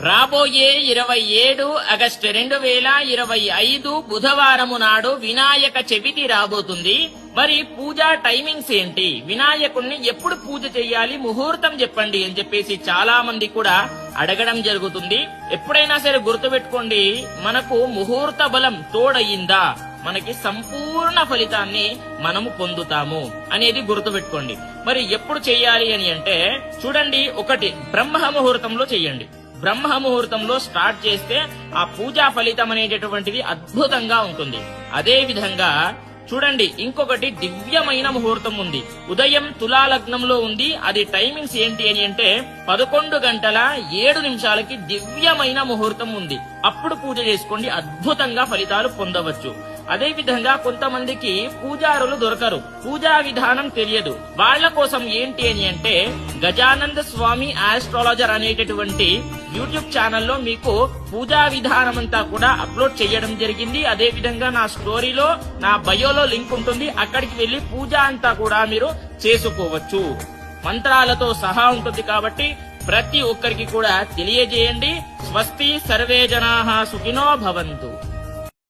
రాబోయే 27 ఆగస్టు 2025 బుధవారము నాడు వినాయక చవితి రాబోతుంది. మరి పూజా టైమింగ్స్ ఏంటి, వినాయకుడిని ఎప్పుడు పూజ చెయ్యాలి, ముహూర్తం చెప్పండి అని చెప్పేసి చాలా మంది కూడా అడగడం జరుగుతుంది. ఎప్పుడైనా సరే గుర్తుపెట్టుకోండి, మనకు ముహూర్త బలం తోడయిందా మనకి సంపూర్ణ ఫలితాన్ని మనము పొందుతాము అనేది గుర్తుపెట్టుకోండి. మరి ఎప్పుడు చెయ్యాలి అని అంటే చూడండి, ఒకటి బ్రహ్మ ముహూర్తంలో చెయ్యండి. బ్రహ్మ ముహూర్తంలో స్టార్ట్ చేస్తే ఆ పూజా ఫలితం అనేటటువంటిది అద్భుతంగా ఉంటుంది. అదే విధంగా చూడండి, ఇంకొకటి దివ్యమైన ముహూర్తం ఉంది. ఉదయం తులా లగ్నంలో ఉంది. అది టైమింగ్స్ ఏంటి అని అంటే 11:07 దివ్యమైన ముహూర్తం ఉంది. అప్పుడు పూజ చేసుకోండి, అద్భుతంగా ఫలితాలు పొందవచ్చు. అదే విధంగా కొంతమందికి పూజారులు దొరకరు, పూజా విధానం తెలియదు. వాళ్ల కోసం ఏంటి అని అంటే గజానంద స్వామి ఆస్ట్రాలజర్ అనేటటువంటి యూట్యూబ్ ఛానల్లో మీకు పూజా విధానం అంతా కూడా అప్లోడ్ చేయడం జరిగింది. అదే విధంగా నా స్టోరీలో, నా బయోలో లింక్ ఉంటుంది. అక్కడికి వెళ్లి పూజ అంతా కూడా మీరు చేసుకోవచ్చు. మంత్రాలతో సహా ఉంటుంది కాబట్టి ప్రతి ఒక్కరికి కూడా తెలియజేయండి. స్వస్తి, సర్వే జనాః సుఖినో భవంతు.